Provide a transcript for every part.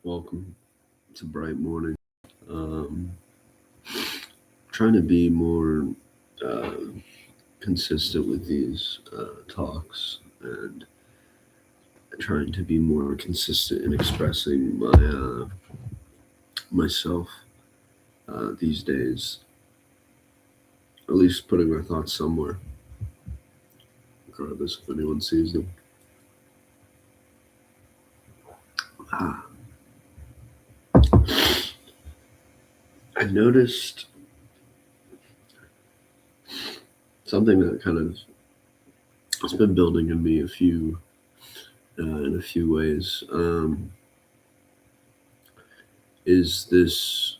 Welcome. It's a bright morning. Um, Trying to be more uh, consistent with these talks and trying to be more consistent in expressing myself these days. At least putting my thoughts somewhere, regardless if anyone sees them. Ah, I noticed something that kind of has been building in me in a few ways. Is this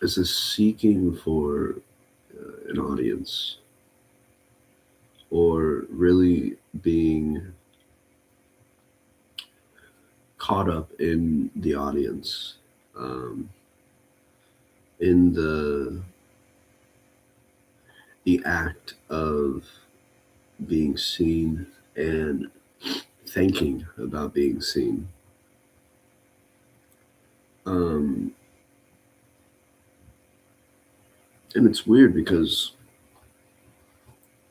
is this seeking for an audience, or really being caught up in the audience, um, in the act of being seen and thinking about being seen. Um, and it's weird because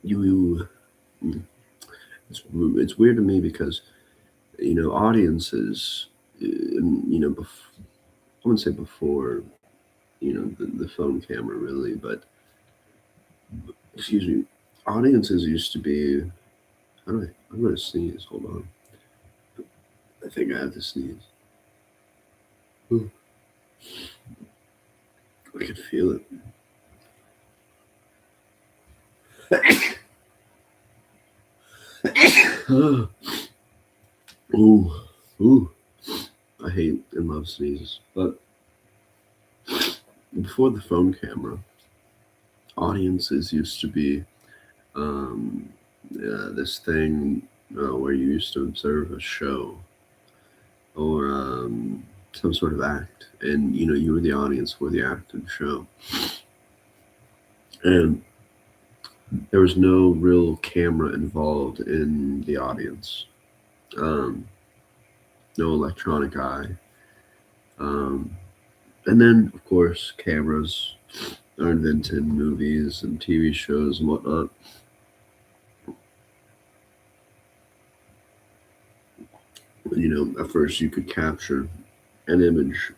you it's weird to me because audiences, I wouldn't say before the phone camera really, but excuse me, audiences used to be. How do I'm gonna sneeze. Hold on. I think I have to sneeze. Ooh, I can feel it. Ooh, ooh. I hate and love sneezes. But before the phone camera, audiences used to be um, this thing where you used to observe a show or some sort of act, and you were the audience for the act and show, and there was no real camera involved in the audience. Um, no electronic eye. Um, and then, of course, cameras are invented in movies and TV shows and whatnot. At first you could capture an image,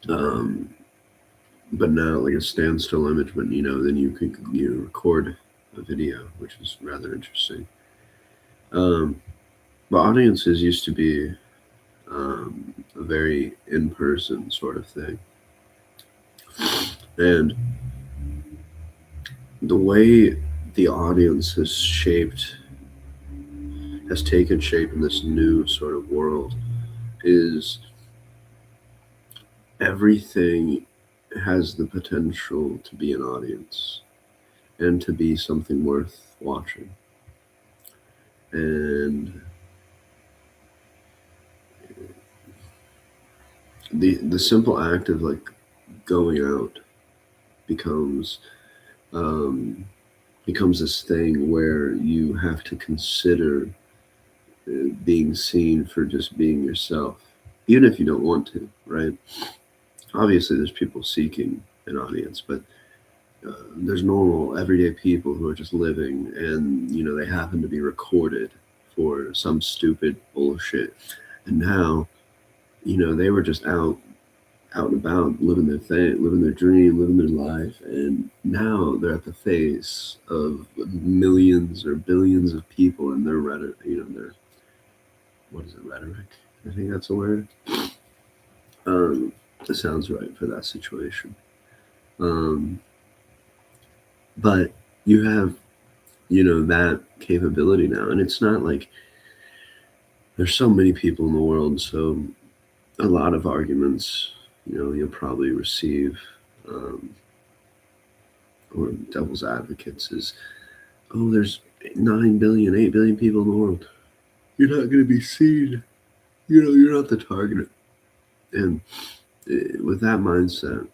um, but now like a standstill image. But then you could record a video, which is rather interesting. Um, but audiences used to be a very in-person sort of thing, and the way the audience has taken shape in this new sort of world is everything has the potential to be an audience and to be something worth watching. And the simple act of like going out becomes um, becomes this thing where you have to consider being seen for just being yourself, even if you don't want to, right? Obviously, there's people seeking an audience, but there's normal, everyday people who are just living, and they happen to be recorded for some stupid bullshit. And now, they were just out and about, living their thing, living their dream, living their life, and now they're at the face of millions or billions of people, and their rhetoric, their what is it, rhetoric? I think that's a word. Um, it sounds right for that situation. Um, but you have, that capability now, and it's not like there's so many people in the world, so a lot of arguments, you'll probably receive, um, or devil's advocates is, oh, there's 9 billion, 8 billion people in the world. You're not going to be seen. You're not the target. And with that mindset,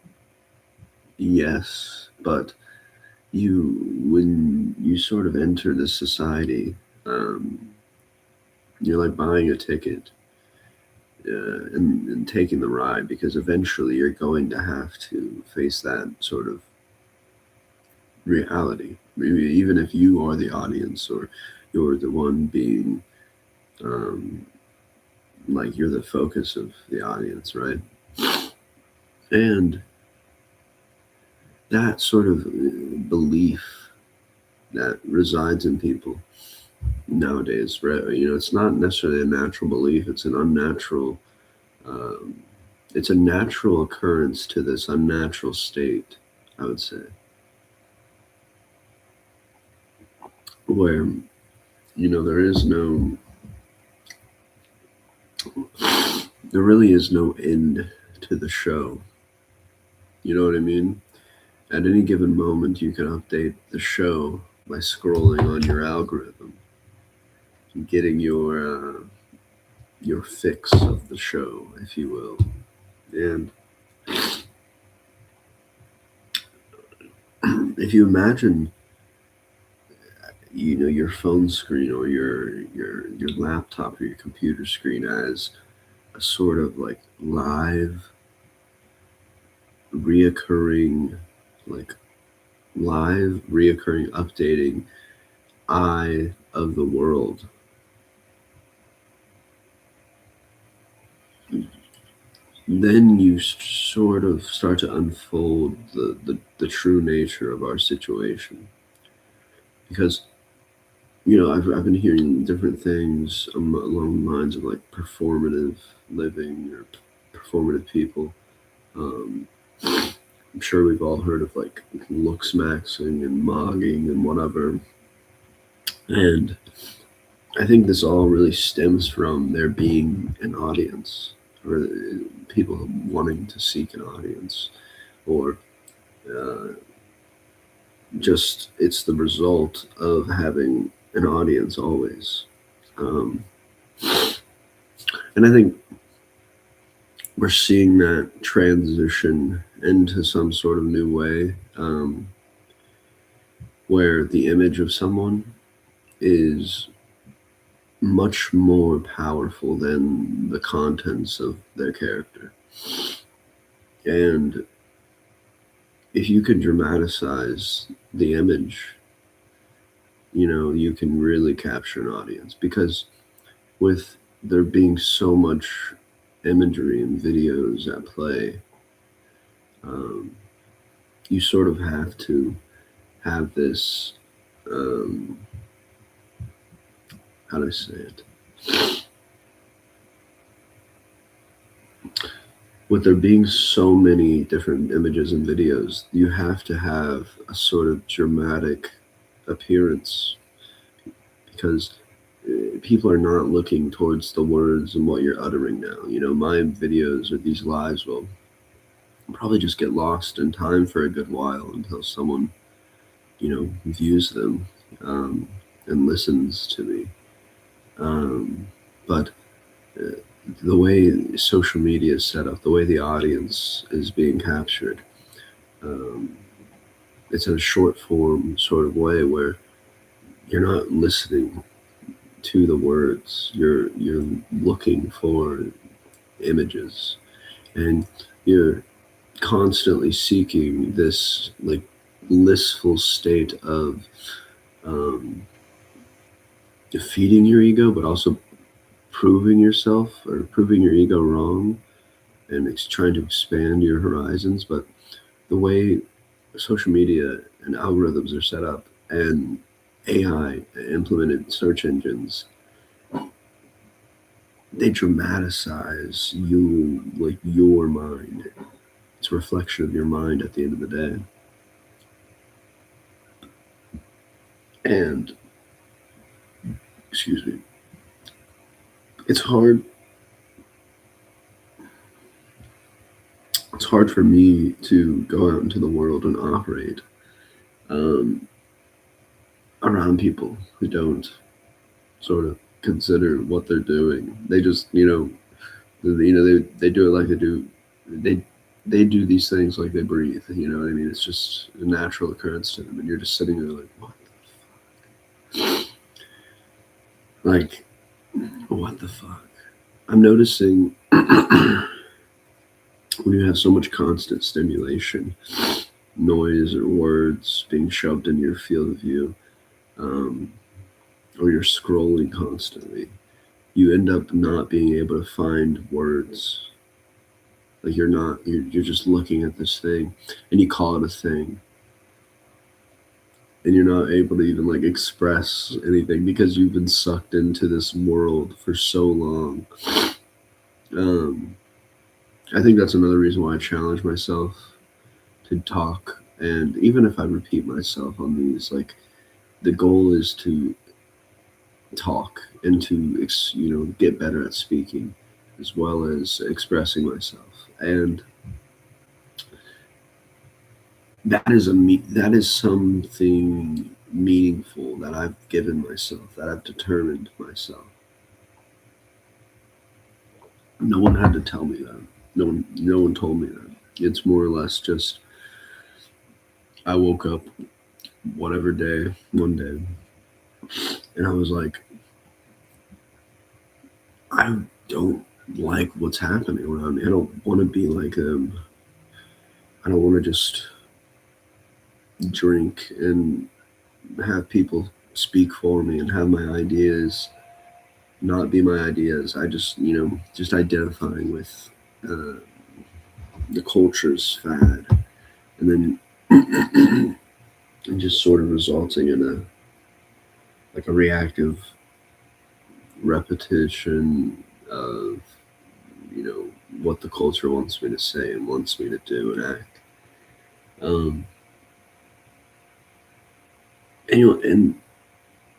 yes, but when you sort of enter this society, um, you're like buying a ticket, and taking the ride, because eventually you're going to have to face that sort of reality. Maybe even if you are the audience, or you're the one being, um, like, you're the focus of the audience, right? And that sort of belief that resides in people nowadays, right? It's not necessarily a natural belief; it's an unnatural. Um, it's a natural occurrence to this unnatural state, I would say, where there really is no end to the show. You know what I mean? At any given moment, you can update the show by scrolling on your algorithm, and getting your fix of the show, if you will. And if you imagine, your phone screen, or your laptop or your computer screen, as a sort of like reoccurring, like reoccurring updating eye of the world, then you sort of start to unfold the true nature of our situation. Because I've been hearing different things along the lines of like performative living, or performative people. um, I'm sure we've all heard of like looks maxing and mogging and whatever. And I think this all really stems from there being an audience, or people wanting to seek an audience, or uh, just it's the result of having an audience always. Um, and I think we're seeing that transition into some sort of new way, where the image of someone is much more powerful than the contents of their character. And if you can dramatize the image, you can really capture an audience. Because with there being so much imagery and videos at play, um, you sort of have to have this, um, how do I say it? With there being so many different images and videos, you have to have a sort of dramatic appearance, because people are not looking towards the words and what you're uttering now. My videos or these lives will probably just get lost in time for a good while, until someone, views them, um, and listens to me. But uh, the way social media is set up, the way the audience is being captured, um, it's in a short form sort of way, where you're not listening to the words. You're looking for images, and you're constantly seeking this like blissful state of, um, defeating your ego, but also proving yourself, or proving your ego wrong, and it's trying to expand your horizons. But the way social media and algorithms are set up, and AI implemented search engines, they dramatize like your mind. It's a reflection of your mind at the end of the day. And, excuse me, it's hard. It's hard for me to go out into the world and operate, um, around people who don't sort of consider what they're doing. They just, they do it like they do. They they do these things like they breathe. You know what I mean? It's just a natural occurrence to them, and you're just sitting there like, what? Like, what the fuck? I'm noticing when you have so much constant stimulation, noise or words being shoved into your field of view, um, or you're scrolling constantly, you end up not being able to find words. Like you're just looking at this thing and you call it a thing. And you're not able to even like express anything because you've been sucked into this world for so long. Um, I think that's another reason why I challenge myself to talk. And even if I repeat myself on these, like the goal is to talk and to get better at speaking as well as expressing myself. And that is something meaningful that I've given myself, that I've determined myself. No one had to tell me that. No one told me that. It's more or less just I woke up whatever day, one day, and I was like, I don't like what's happening around me. I don't want to be like I don't want to just drink and have people speak for me and have my ideas not be my ideas. I just identifying with uh, the culture's fad, and then and just sort of resulting in a reactive repetition of you know what the culture wants me to say and wants me to do and act. Um, and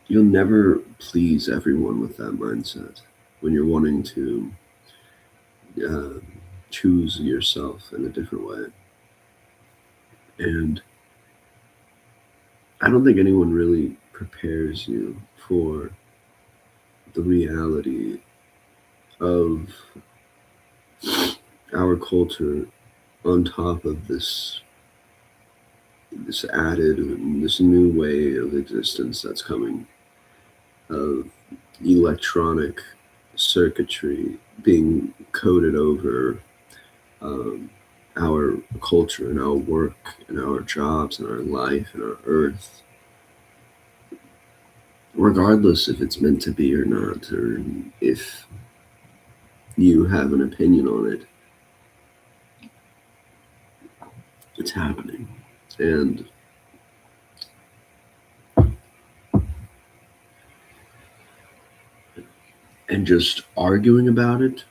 you'll never please everyone with that mindset when you're wanting to uh, choose yourself in a different way. And I don't think anyone really prepares you for the reality of our culture on top of this added this new way of existence that's coming of electronic circuitry being coded over um, our culture and our work and our jobs and our life and our earth, regardless if it's meant to be or not, or if you have an opinion on it. It's happening. And just arguing about it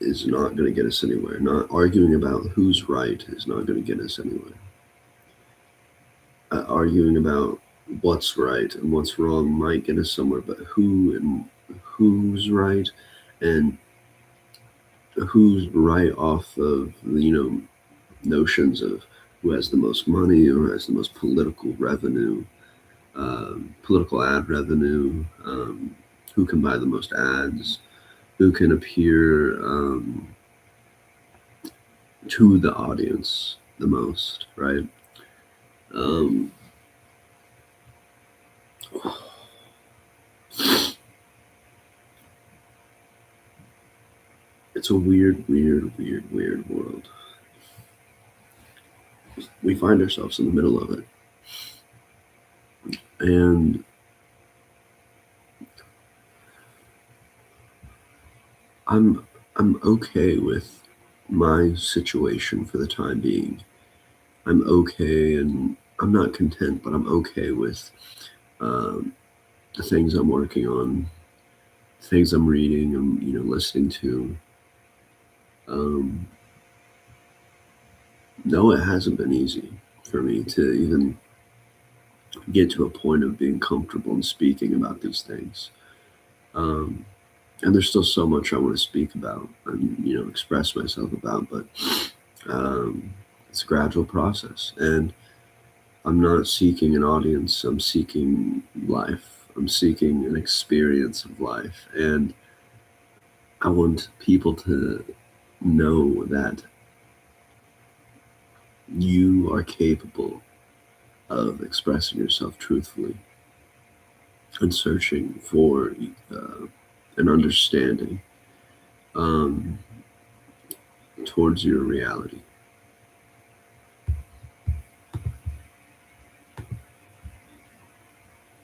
is not going to get us anywhere. Not arguing about who's right is not going to get us anywhere. Arguing about what's right and what's wrong might get us somewhere, but who's right and who's right off of notions of who has the most money or who has the most political revenue, political ad revenue, who can buy the most ads, who can appear to the audience the most, right? Um, it's a weird world. We find ourselves in the middle of it. And I'm okay with my situation for the time being. I'm okay, and I'm not content, but I'm okay with the things I'm working on, things I'm reading, and listening to. No, it hasn't been easy for me to even get to a point of being comfortable in speaking about these things. Um, and there's still so much I want to speak about and express myself about, but um, it's a gradual process, and I'm not seeking an audience. I'm seeking life. I'm seeking an experience of life, and I want people to know that you are capable of expressing yourself truthfully and searching for an understanding um, towards your reality.